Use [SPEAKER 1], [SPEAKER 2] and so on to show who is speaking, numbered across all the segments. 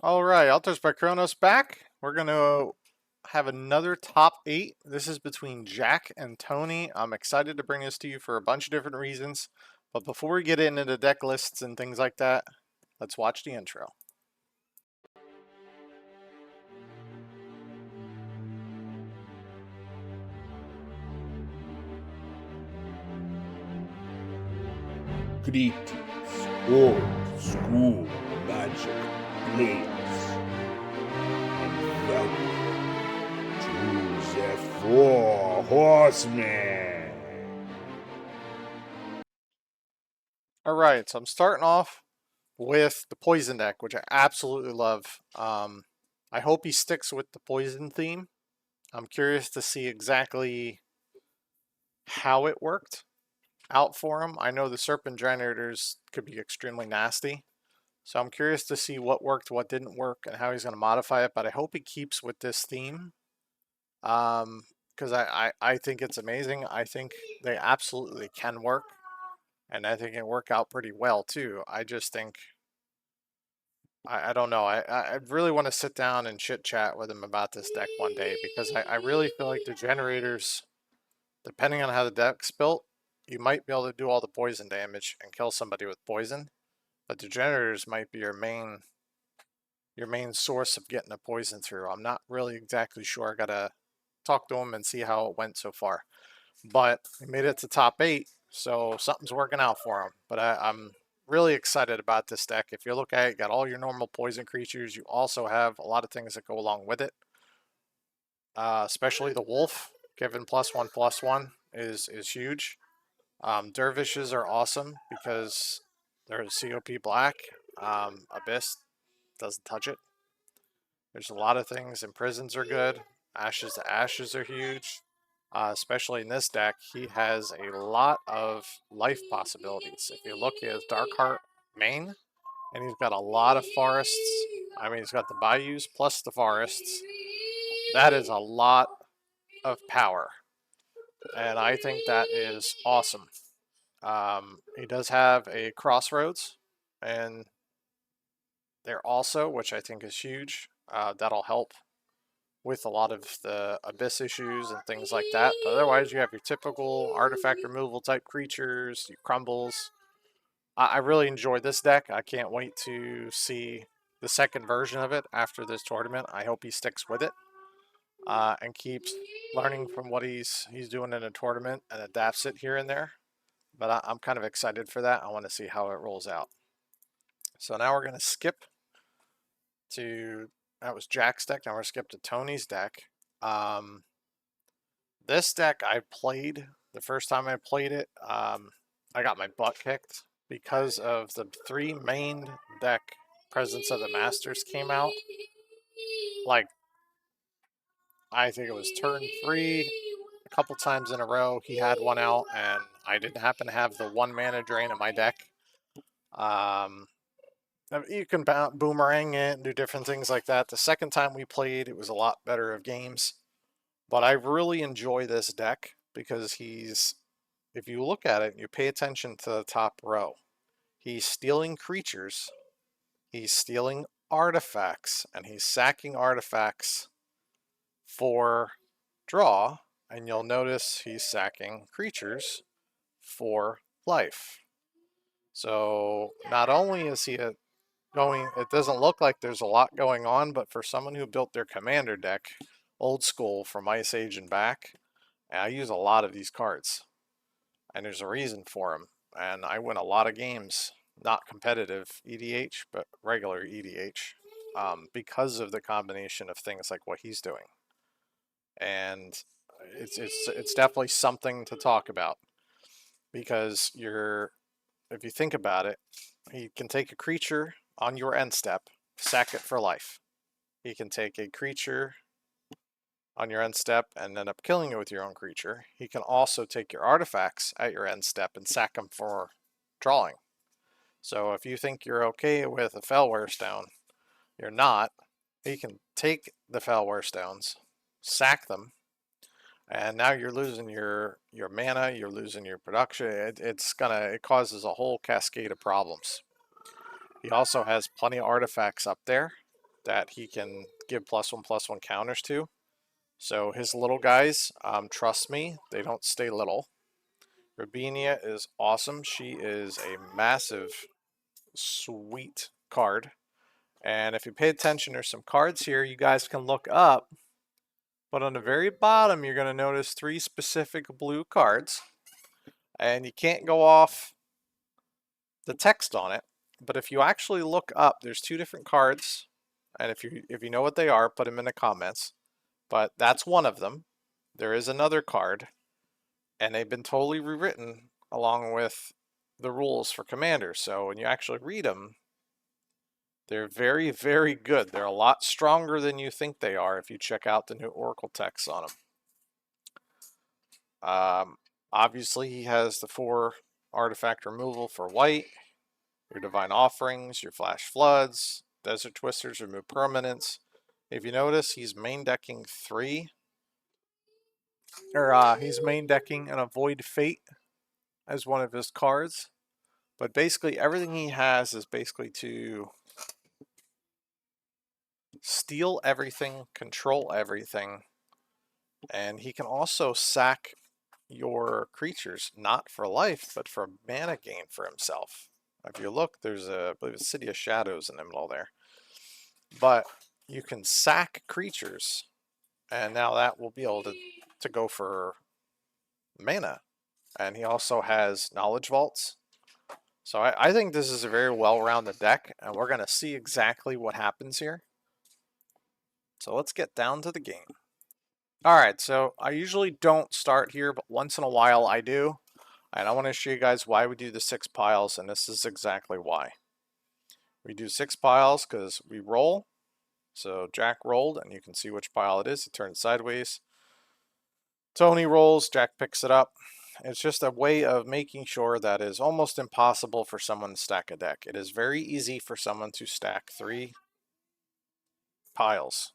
[SPEAKER 1] All right, Altars by Kronos back. We're going to have another top 8. This is between Jack and Tony. I'm excited to bring this to you for a bunch of different reasons. But before we get into the deck lists and things like that, let's watch the intro.
[SPEAKER 2] Greetings, old school magic players, and welcome to the 4 Horsemen.
[SPEAKER 1] All right, so I'm starting off with the Poison deck, which I absolutely love. I hope he sticks with the Poison theme. I'm curious to see exactly how it worked out for him. I know the Serpent Generators could be extremely nasty. So I'm curious to see what worked, what didn't work, and how he's going to modify it. But I hope he keeps with this theme because I think it's amazing. I think they absolutely can work, and I think it work out pretty well too. I just think I don't know. I really want to sit down and chit chat with him about this deck one day because I really feel like the generators, depending on how the deck's built, you might be able to do all the poison damage and kill somebody with poison, but the generators might be your main source of getting a poison through. I'm not really exactly sure. I gotta talk to him and see how it went so far. But he made it to top 8, so something's working out for him. But I'm really excited about this deck. If you look at it, you got all your normal poison creatures. You also have a lot of things that go along with it, especially the wolf. Given +1/+1 is huge. Dervishes are awesome because they're COP black. Abyss doesn't touch it. There's a lot of things. Imprisons are good. Ashes to Ashes are huge. Especially in this deck, he has a lot of life possibilities. If you look at his Dark Heart main, and he's got a lot of forests. I mean, he's got the bayous plus the forests. That is a lot of power. And I think that is awesome. He does have a Crossroads, and there also, which I think is huge, that'll help with a lot of the abyss issues and things like that. But otherwise, you have your typical artifact removal type creatures, your crumbles. I really enjoy this deck. I can't wait to see the second version of it after this tournament. I hope he sticks with it and keeps learning from what he's doing in a tournament and adapts it here and there. But I'm kind of excited for that. I want to see how it rolls out. So now we're going to skip to that was Jack's deck. Now we're going to skip to Tony's deck. Um, This deck I played the first time I played it. I got my butt kicked because of the 3 main deck Presence of the Masters came out. Like, I think it was turn 3, a couple times in a row. He had one out, and I didn't happen to have the 1 mana drain in my deck. Um, you can boomerang it and do different things like that. The second time we played, it was a lot better of games. But I really enjoy this deck because if you look at it and you pay attention to the top row, he's stealing creatures, he's stealing artifacts, and he's sacking artifacts for draw. And you'll notice he's sacking creatures for life. So not only is he it doesn't look like there's a lot going on, but for someone who built their commander deck, old school from Ice Age and back, I use a lot of these cards. And there's a reason for them. And I win a lot of games, not competitive EDH, but regular EDH, because of the combination of things like what he's doing. And it's definitely something to talk about because if you think about it, he can take a creature on your end step, sack it for life. He can take a creature on your end step and end up killing it with your own creature. He can also take your artifacts at your end step and sack them for drawing. So if you think you're okay with a Fellware Stone, you're not. He can take the Fellware Stones, sack them, and now you're losing your mana, you're losing your production. It causes a whole cascade of problems. He also has plenty of artifacts up there. that he can give +1/+1 counters to. So his little guys, trust me, they don't stay little. Rabinia is awesome. She is a massive, sweet card. And if you pay attention, there's some cards here you guys can look up. But on the very bottom, you're going to notice 3 specific blue cards. And you can't go off the text on it. But if you actually look up, there's 2 different cards. And if you know what they are, put them in the comments. But that's one of them. There is another card. And they've been totally rewritten along with the rules for commanders. So when you actually read them, they're very, very good. They're a lot stronger than you think they are if you check out the new Oracle text on them. Obviously, he has the 4 artifact removal for white, your Divine Offerings, your Flash Floods, Desert Twisters, remove permanents. If you notice, he's main decking 3, or he's main decking an Avoid Fate as one of his cards. But basically, everything he has is basically to steal everything, control everything, and he can also sack your creatures, not for life, but for mana gain for himself. If you look, there's I believe it's City of Shadows in the middle there. But you can sack creatures, and now that will be able to go for mana. And he also has Knowledge Vaults. So I think this is a very well-rounded deck, and we're going to see exactly what happens here. So let's get down to the game. Alright, so I usually don't start here, but once in a while I do. And I want to show you guys why we do the 6 piles, and this is exactly why. We do 6 piles because we roll. So Jack rolled, and you can see which pile it is. He turned sideways. Tony rolls, Jack picks it up. It's just a way of making sure that it is almost impossible for someone to stack a deck. It is very easy for someone to stack 3 piles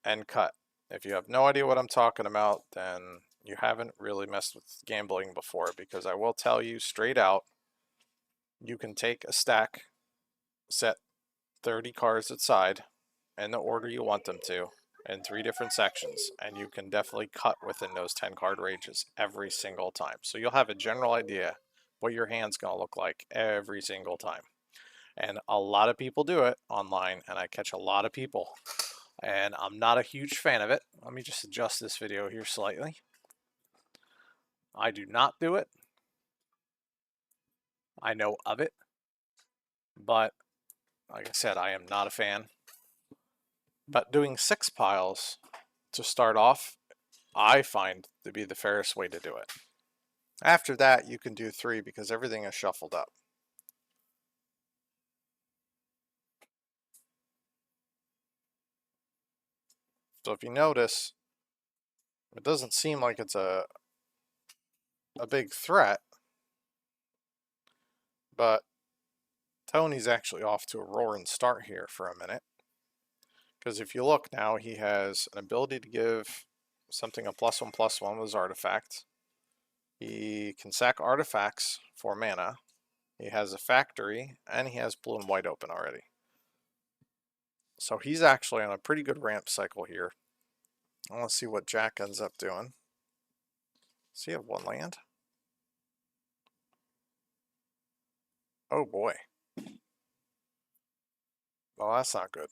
[SPEAKER 1] and cut. If you have no idea what I'm talking about, then you haven't really messed with gambling before, because I will tell you straight out, you can take a stack, set 30 cards aside in the order you want them to, in 3 different sections, and you can definitely cut within those 10 card ranges every single time. So you'll have a general idea what your hand's going to look like every single time. And a lot of people do it online, and I catch a lot of people. And I'm not a huge fan of it. Let me just adjust this video here slightly. I do not do it. I know of it. But like I said, I am not a fan. But doing 6 piles to start off, I find to be the fairest way to do it. After that, you can do 3 because everything is shuffled up. So if you notice, it doesn't seem like it's a big threat, but Tony's actually off to a roaring start here for a minute. Because if you look now, he has an ability to give something a +1/+1 with his artifact. He can sack artifacts for mana. He has a factory, and he has blue and white open already. So he's actually on a pretty good ramp cycle here. I want to see what Jack ends up doing. Does he have 1 land? Oh boy. Well, that's not good.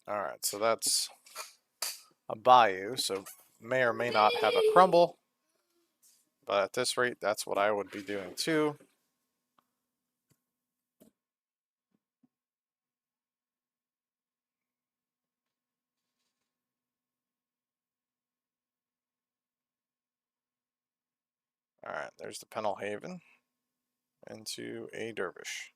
[SPEAKER 1] Alright, so that's a Bayou, so may or may not have a crumble. But at this rate, that's what I would be doing too. Alright, there's the Penelhaven into a Dervish.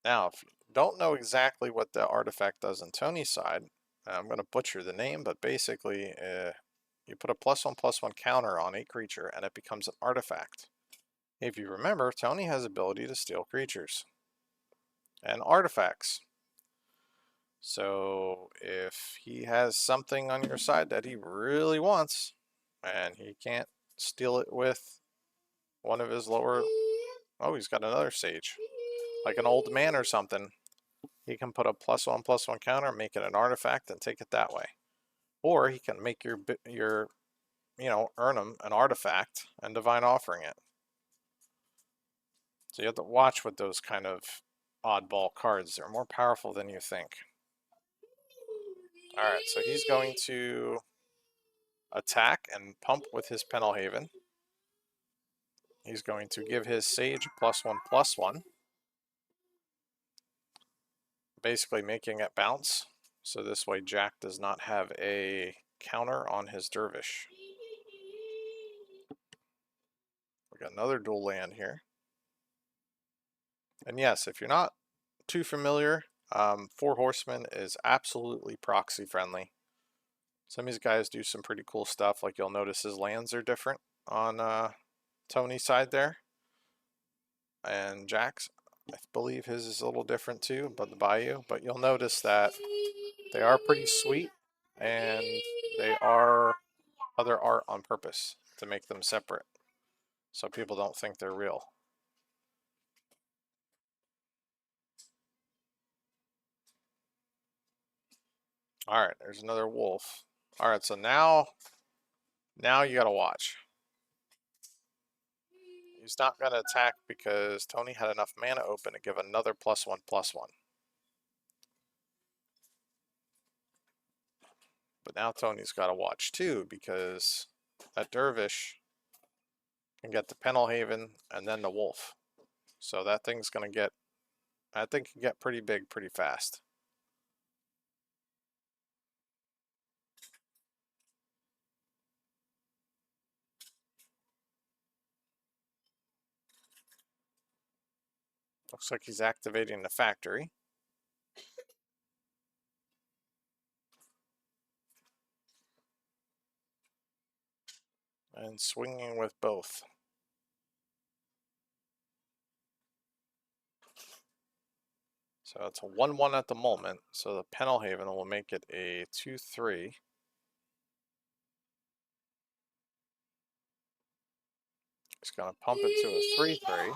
[SPEAKER 1] Now, if you don't know exactly what the artifact does on Tony's side, I'm going to butcher the name, but basically you put a +1/+1 counter on a creature and it becomes an artifact. If you remember, Tony has ability to steal creatures and artifacts. So if he has something on your side that he really wants, and he can't steal it with one of his lower... Oh, he's got another Sage. Like an old man or something. He can put a +1/+1 counter, make it an artifact, and take it that way. Or he can make your earn him an artifact and divine offering it. So you have to watch with those kind of oddball cards. They're more powerful than you think. Alright, so he's going to attack and pump with his Penalhaven. He's going to give his Sage +1/+1. Basically making it bounce. So this way Jack does not have a counter on his Dervish. We got another dual land here. And yes, if you're not too familiar, 4 Horsemen is absolutely proxy friendly. Some of these guys do some pretty cool stuff, like you'll notice his lands are different on Tony's side there. And Jack's, I believe his is a little different too, but the Bayou. But you'll notice that they are pretty sweet, and they are other art on purpose to make them separate, so people don't think they're real. Alright, there's another wolf. Alright, so now you gotta watch. He's not gonna attack because Tony had enough mana open to give another +1/+1. But now Tony's gotta watch too, because that Dervish can get the Penalhaven and then the wolf. So that thing's gonna get, I think, can get pretty big pretty fast. Looks like he's activating the factory. And swinging with both. So it's a 1/1 at the moment. So the Penalhaven will make it a 2/3. He's gonna pump it to a 3/3.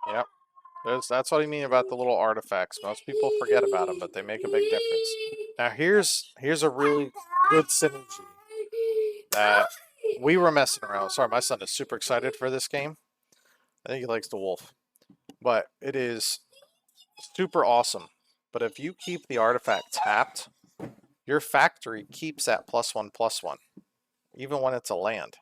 [SPEAKER 1] Yep. That's what I mean about the little artifacts. Most people forget about them, but they make a big difference. Now here's a really good synergy that we were messing around. Sorry, my son is super excited for this game. I think he likes the wolf. But it is super awesome. But if you keep the artifact tapped, your factory keeps that +1/+1, even when it's a land.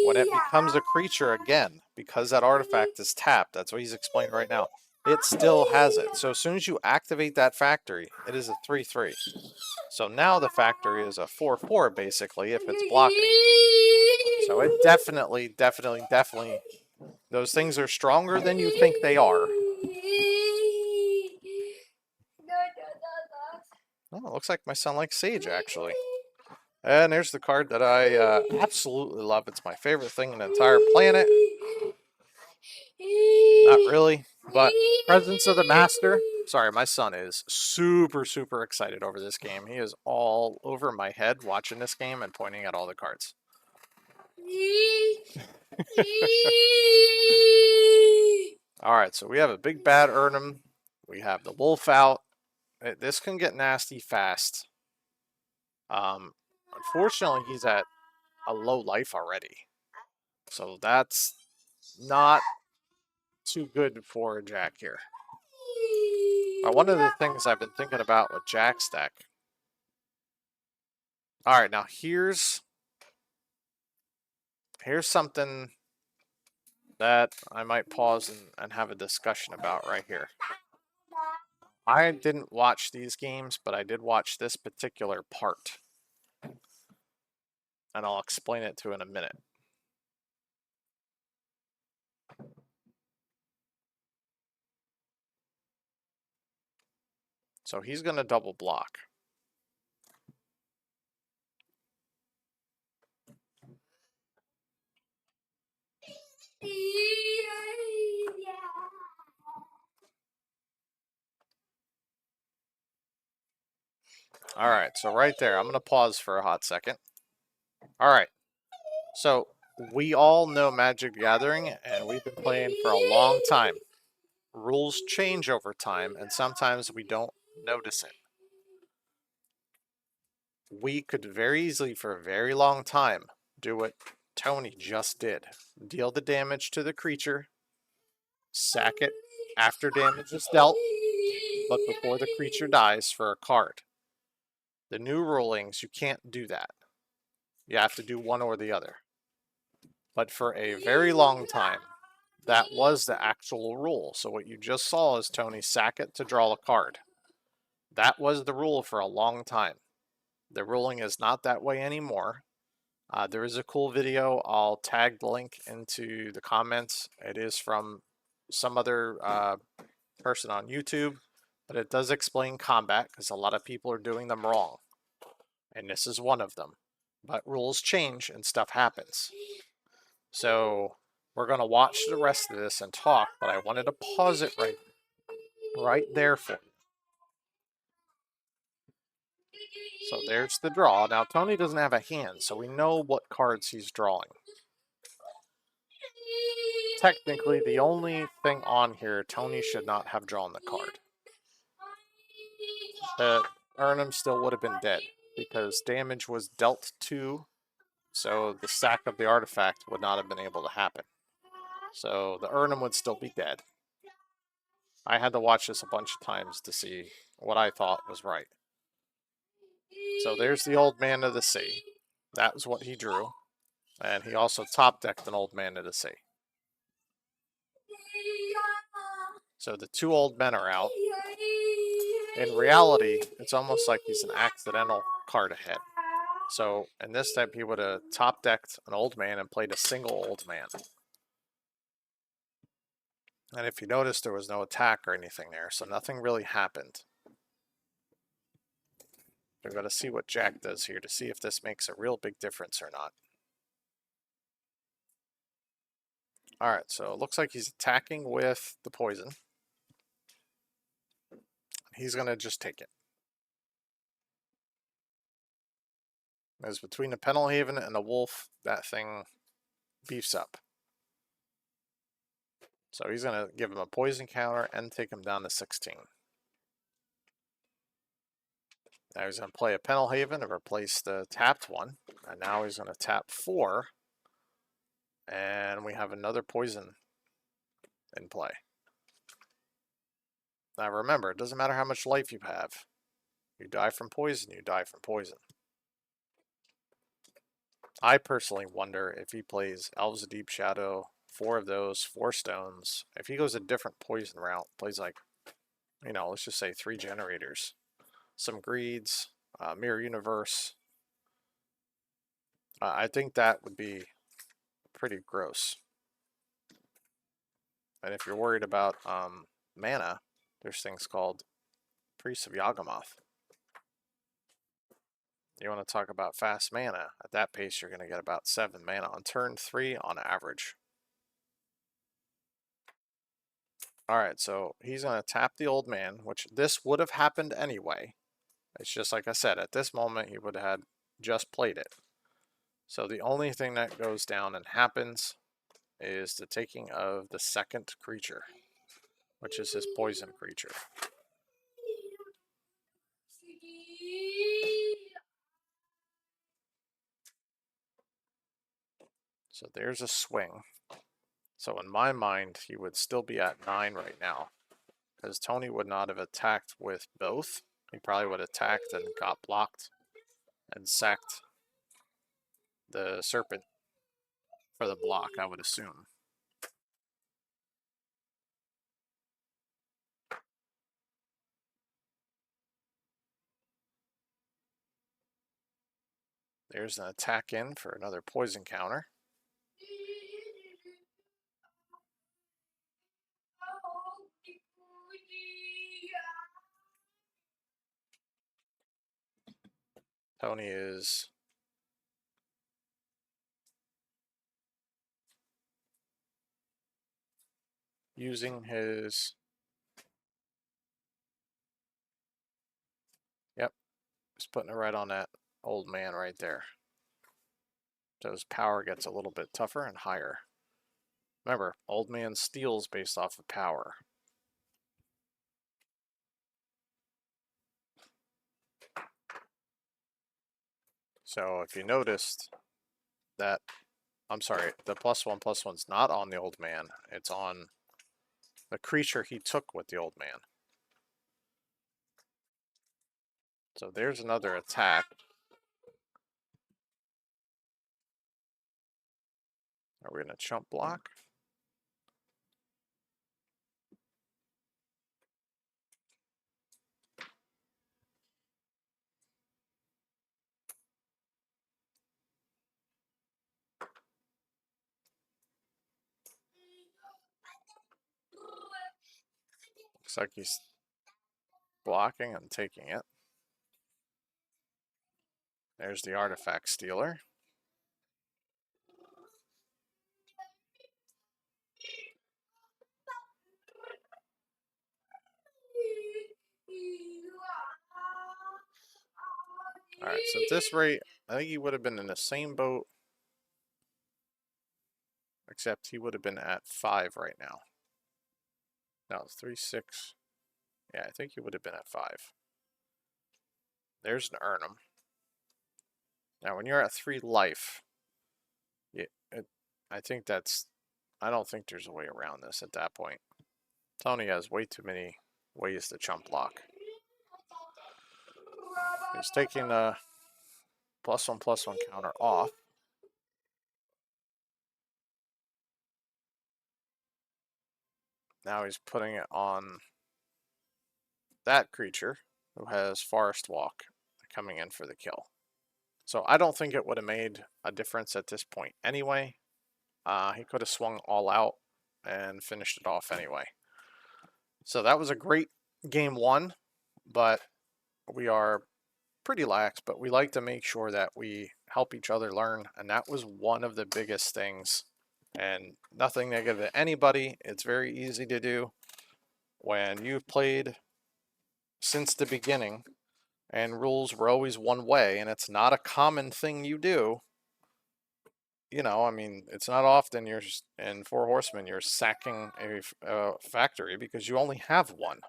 [SPEAKER 1] When it becomes a creature again, because that artifact is tapped, that's what he's explaining right now, it still has it. So as soon as you activate that factory, it is a 3/3. So now the factory is a 4/4 basically if it's blocking. So it definitely, those things are stronger than you think they are. Oh, it looks like my son likes Sage actually. And there's the card that I absolutely love. It's my favorite thing in the entire planet. Not really, but Presence of the Master. Sorry, my son is super, super excited over this game. He is all over my head watching this game and pointing at all the cards. Alright, so we have a big bad Urnham. We have the wolf out. This can get nasty fast. Unfortunately, he's at a low life already. So that's not too good for Jack here. But one of the things I've been thinking about with Jack's deck. Alright, now here's something that I might pause and have a discussion about right here. I didn't watch these games, but I did watch this particular part. And I'll explain it to you in a minute. So he's going to double block. All right, so right there, I'm going to pause for a hot second. All right, so we all know Magic the Gathering, and we've been playing for a long time. Rules change over time, and sometimes we don't notice it. We could very easily, for a very long time, do what Tony just did. Deal the damage to the creature, sack it after damage is dealt, but before the creature dies for a card. The new rulings, you can't do that. You have to do one or the other. But for a very long time, that was the actual rule. So what you just saw is Tony sack it to draw a card. That was the rule for a long time. The ruling is not that way anymore. There is a cool video. I'll tag the link into the comments. It is from some other person on YouTube, but it does explain combat because a lot of people are doing them wrong. And this is one of them. But rules change and stuff happens. So we're going to watch the rest of this and talk, but I wanted to pause it right there for you. So there's the draw. Now Tony doesn't have a hand, so we know what cards he's drawing. Technically, the only thing on here, Tony should not have drawn the card. Urnham still would have been dead because damage was dealt to, so the sack of the artifact would not have been able to happen. So the Urnham would still be dead. I had to watch this a bunch of times to see what I thought was right. So there's the Old Man of the Sea. That was what he drew. And he also top decked an Old Man of the Sea. So the two old men are out. In reality, it's almost like he's an accidental card ahead. So in this step, he would have top decked an old man and played a single old man. And if you notice, there was no attack or anything there, so nothing really happened. We're going to see what Jack does here to see if this makes a real big difference or not. Alright, so it looks like he's attacking with the poison. He's going to just take it. As between the Penalhaven and the Wolf, that thing beefs up. So he's going to give him a poison counter and take him down to 16. Now he's going to play a Penalhaven and replace the tapped one. And now he's going to tap 4. And we have another poison in play. Now remember, it doesn't matter how much life you have. You die from poison, you die from poison. I personally wonder if he plays Elves of Deep Shadow, 4 of those, 4 stones. If he goes a different poison route, plays like, you know, let's just say 3 generators, some greeds, Mirror Universe. I think that would be pretty gross. And if you're worried about mana, there's things called Priests of Yawgmoth. You want to talk about fast mana. At that pace, you're going to get about 7 mana on turn 3 on average. Alright, so he's going to tap the old man, which this would have happened anyway. It's just like I said, at this moment, he would have had just played it. So the only thing that goes down and happens is the taking of the second creature, which is his poison creature. So there's a swing. So in my mind, he would still be at 9 right now, because Tony would not have attacked with both. He probably would have attacked and got blocked and sacked the serpent for the block, I would assume. There's an attack in for another poison counter. Tony is using his... Yep, he's putting it right on that old man right there. So his power gets a little bit tougher and higher. Remember, old man steals based off of power. So if you noticed that, I'm sorry, the +1/+1's not on the old man. It's on the creature he took with the old man. So there's another attack. Are we going to chump block? Looks like he's blocking and taking it. There's the artifact stealer. Alright, so at this rate, I think he would have been in the same boat, except he would have been at 5 right now. No, 3, 6. Yeah, I think he would have been at 5. There's an Urnum. Now, when you're at 3 life, I think that's... I don't think there's a way around this at that point. Tony has way too many ways to chump block. He's taking the +1/+1 counter off. Now he's putting it on that creature who has Forest Walk coming in for the kill. So I don't think it would have made a difference at this point anyway. He could have swung all out and finished it off anyway. So that was a great game 1, but we are pretty lax, but we like to make sure that we help each other learn, and that was one of the biggest things. And nothing negative to anybody. It's very easy to do when you've played since the beginning and rules were always one way, and it's not a common thing you do. You know, I mean, it's not often you're in 4 Horsemen you're sacking a factory because you only have one.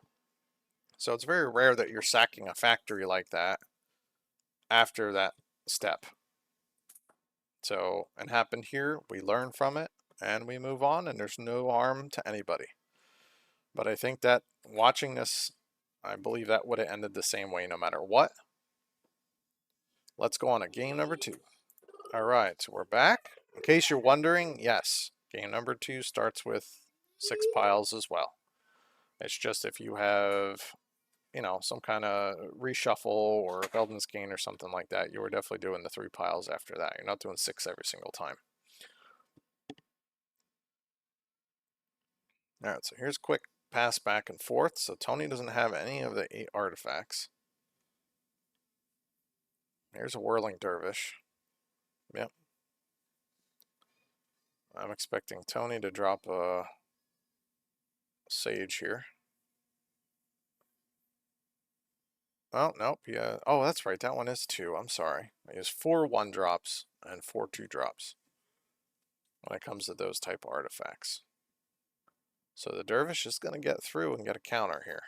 [SPEAKER 1] So it's very rare that you're sacking a factory like that after that step. So it happened here, we learn from it, and we move on, and there's no harm to anybody. But I think that watching this, I believe that would have ended the same way no matter what. Let's go on to game number 2. All right, so we're back. In case you're wondering, yes, game number 2 starts with 6 piles as well. It's just if you have, you know, some kind of reshuffle or Belden's Gain or something like that, you were definitely doing the 3 piles after that. You're not doing 6 every single time. All right, so here's a quick pass back and forth. So Tony doesn't have any of the 8 artifacts. Here's a Whirling Dervish. Yep. I'm expecting Tony to drop a Sage here. Oh, nope. Yeah. Oh, that's right. That one is 2. I'm sorry. He has 4 1-drops and 4 2-drops when it comes to those type of artifacts. So the Dervish is going to get through and get a counter here.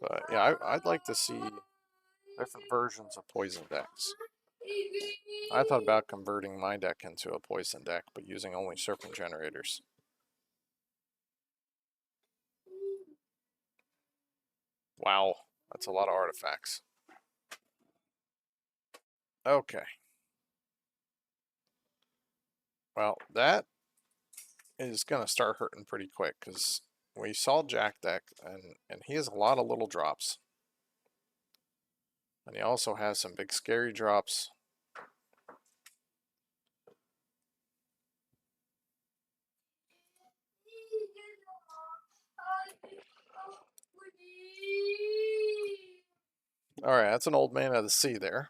[SPEAKER 1] But yeah, I'd like to see different versions of poison decks. I thought about converting my deck into a poison deck, but using only serpent generators. Wow, That's a lot of artifacts. Okay. Well, that is going to start hurting pretty quick because we saw Jack deck, and he has a lot of little drops. And he also has some big scary drops. Alright, that's an old man of the sea there.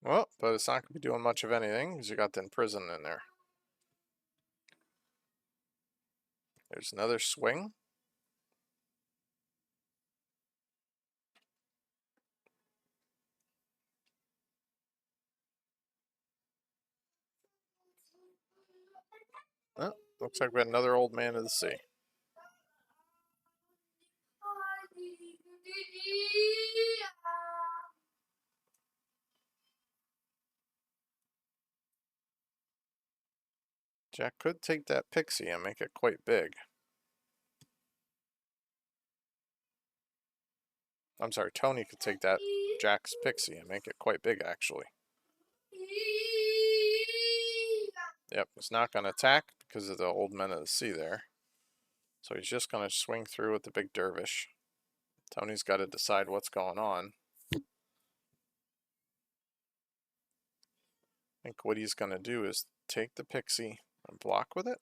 [SPEAKER 1] Well, but it's not going to be doing much of anything because you got the imprison in there. There's another swing. Oh, looks like we got another old man of the sea. Jack could take that pixie and make it quite big. I'm sorry, Tony could take that Jack's pixie and make it quite big, actually. Yep, he's not going to attack because of the old men of the sea there. So he's just going to swing through with the big dervish. Tony's got to decide what's going on. I think what he's going to do is take the pixie and block with it.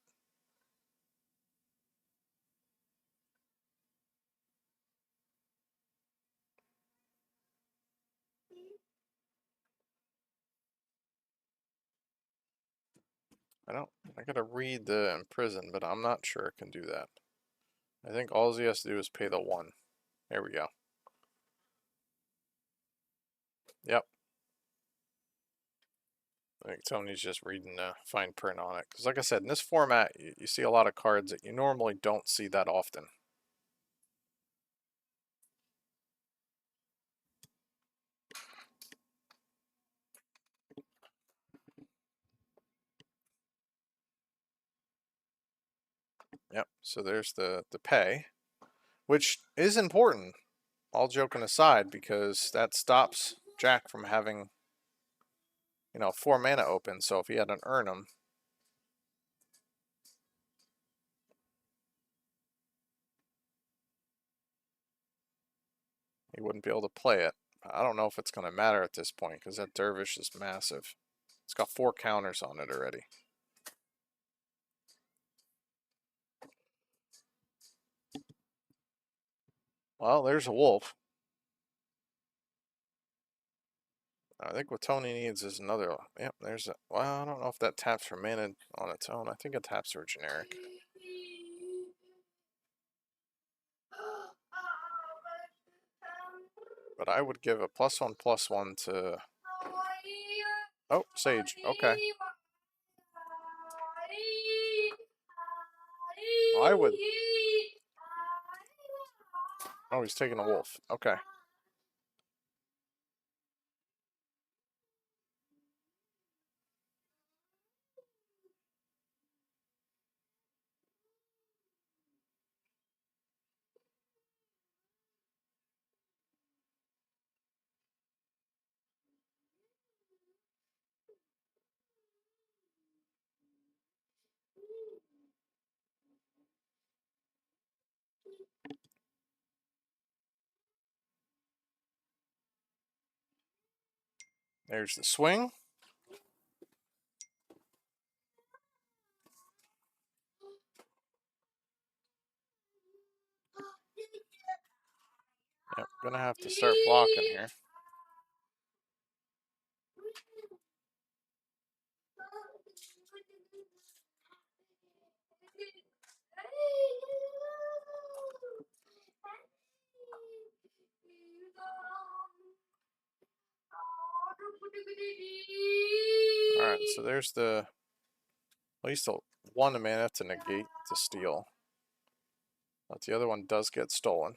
[SPEAKER 1] I gotta read the imprison, but I'm not sure it can do that. I think all he has to do is pay the 1. There we go. Yep. I think Tony's just reading the fine print on it. Because like I said, in this format, you see a lot of cards that you normally don't see that often. Yep, so there's the pay, which is important, all joking aside, because that stops Jack from having, 4 mana open, so if he had an earn him, he wouldn't be able to play it. I don't know if it's going to matter at this point, because that dervish is massive. It's got 4 counters on it already. Well, there's a wolf. I think what Tony needs is another. Yep, there's a. Well, I don't know if that taps for mana on its own. I think it taps for generic. But I would give a +1/+1 to. Oh, Sage. Okay. I would. Oh, he's taking a wolf. Okay. There's the swing. Yep, gonna have to start blocking here. Alright, so there's the. At least one mana to negate the steal. But the other one does get stolen.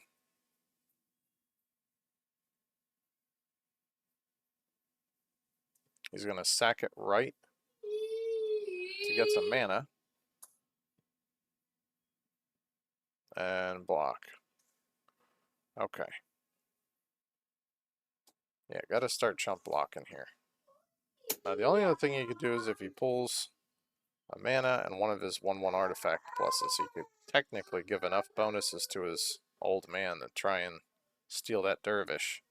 [SPEAKER 1] He's going to sack it right to get some mana. And block. Okay. Yeah, gotta start chump blocking here. Now, the only other thing he could do is if he pulls a mana and one of his 1/1 artifact pluses, he could technically give enough bonuses to his old man to try and steal that dervish.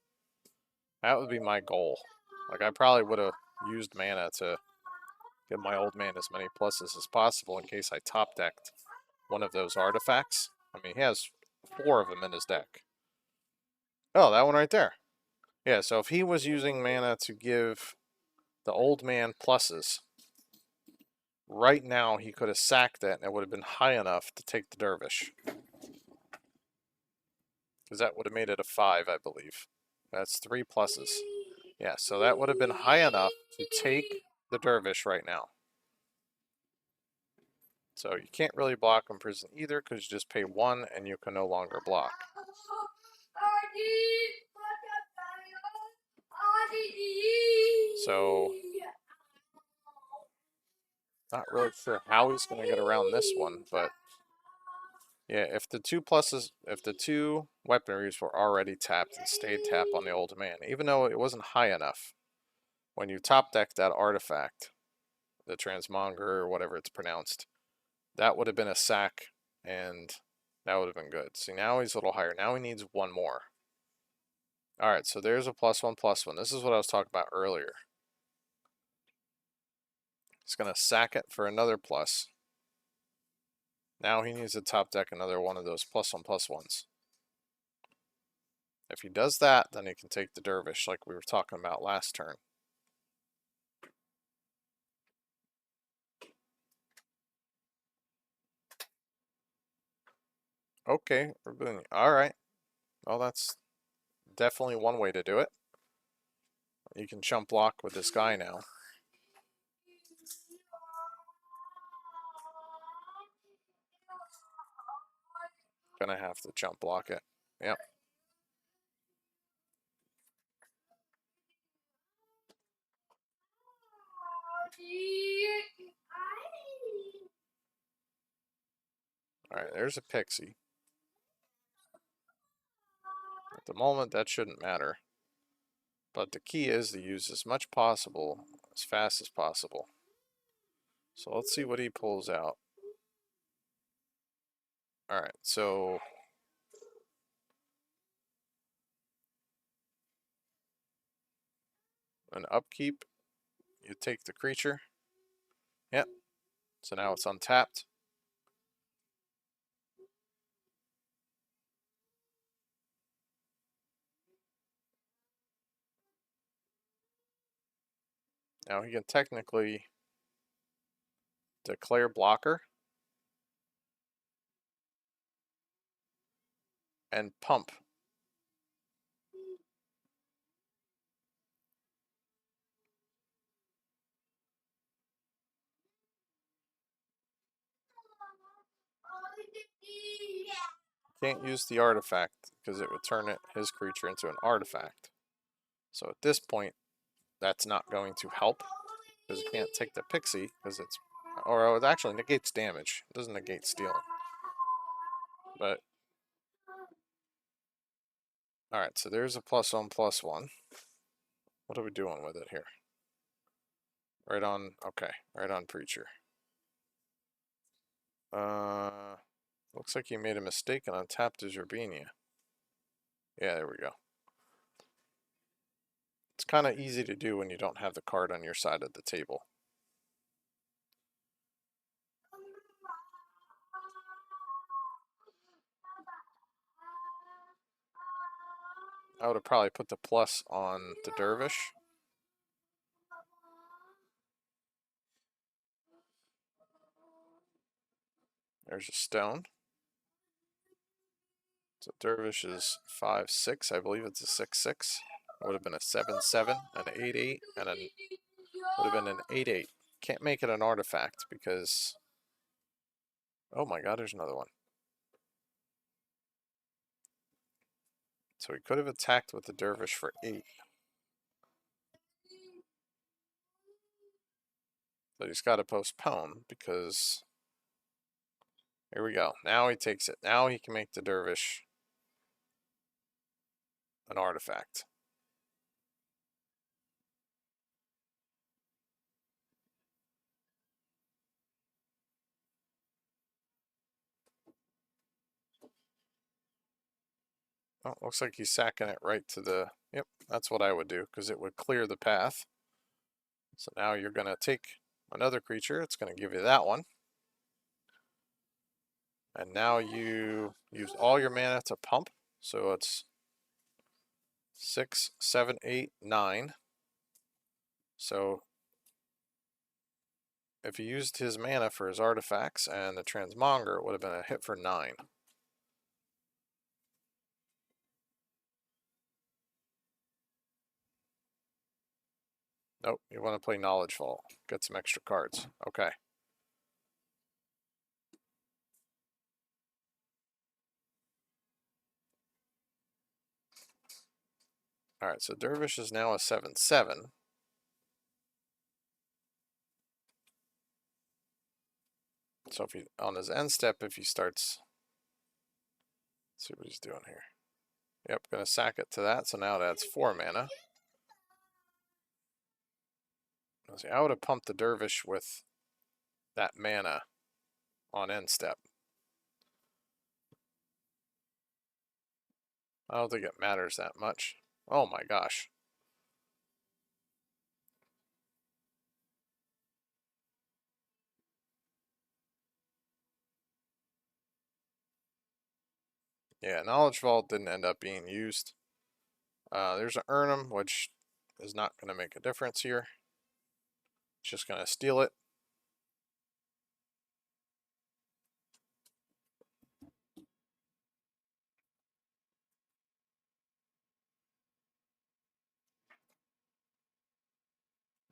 [SPEAKER 1] That would be my goal. Like, I probably would have used mana to give my old man as many pluses as possible in case I top decked one of those artifacts. I mean, he has 4 of them in his deck. Oh, that one right there. Yeah, so if he was using mana to give the old man pluses, right now he could have sacked it and it would have been high enough to take the dervish. Because that would have made it a 5, I believe. That's 3 pluses. Yeah, so that would have been high enough to take the dervish right now. So you can't really block Imprison either because you just pay 1 and you can no longer block. So, not really sure how he's going to get around this one, but yeah, if the 2 pluses, if the 2 weaponries were already tapped and stayed tapped on the old man, even though it wasn't high enough, when you top deck that artifact, the Transmonger or whatever it's pronounced, that would have been a sack and that would have been good. See, now he's a little higher. Now he needs 1 more. Alright, so there's a +1/+1. This is what I was talking about earlier. He's going to sack it for another plus. Now he needs to top deck another one of those +1/+1s. If he does that, then he can take the dervish like we were talking about last turn. Okay, alright. Well, that's definitely one way to do it. You can chump block with this guy now. Gonna have to jump block it. Yep. Alright, there's a pixie. At the moment, that shouldn't matter. But the key is to use as much possible, as fast as possible. So let's see what he pulls out. Alright, so an upkeep, you take the creature. Yep. So now it's untapped. Now he can technically declare blocker and pump. Can't use the artifact because it would turn his creature into an artifact. So at this point, that's not going to help because it can't take the pixie because it's, or it actually negates damage. It doesn't negate stealing. But alright, so there's a +1/+1. What are we doing with it here? Right on, okay, right on Preacher. Looks like he made a mistake and untapped his Urbania. Yeah, there we go. It's kind of easy to do when you don't have the card on your side of the table. I would have probably put the plus on the Dervish. There's a stone. So Dervish is 5/6. I believe it's a 6/6. It would have been a 7/7, an 8/8, and would have been an 8/8. Can't make it an artifact because, oh my god, there's another one. So he could have attacked with the Dervish for 8. But he's got to postpone because here we go. Now he takes it. Now he can make the dervish an artifact. Oh, looks like he's sacking it right to the... Yep, that's what I would do, because it would clear the path. So now you're going to take another creature. It's going to give you that one. And now you use all your mana to pump. So it's 6, 7, 8, 9. So if he used his mana for his artifacts and the transmonger, it would have been a hit for 9. Nope, you want to play Knowledge Vault. Get some extra cards. Okay. Alright, so Dervish is now a 7/7. So if he, on his end step, if he starts... Let's see what he's doing here. Yep, gonna sack it to that, so now it adds 4 mana. Let's see, I would have pumped the Dervish with that mana on end step. I don't think it matters that much. Oh my gosh. Yeah, Knowledge Vault didn't end up being used. There's an Urnum, which is not going to make a difference here. It's just going to steal it.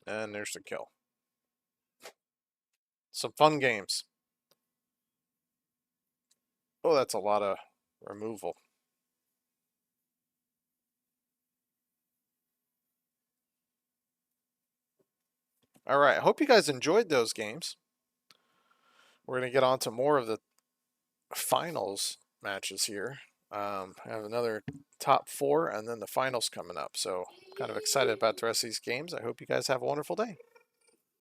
[SPEAKER 1] And there's the kill. Some fun games. Oh, that's a lot of removal. Alright, I hope you guys enjoyed those games. We're going to get on to more of the finals matches here. I have another top 4 and then the finals coming up. So I'm kind of excited about the rest of these games. I hope you guys have a wonderful day.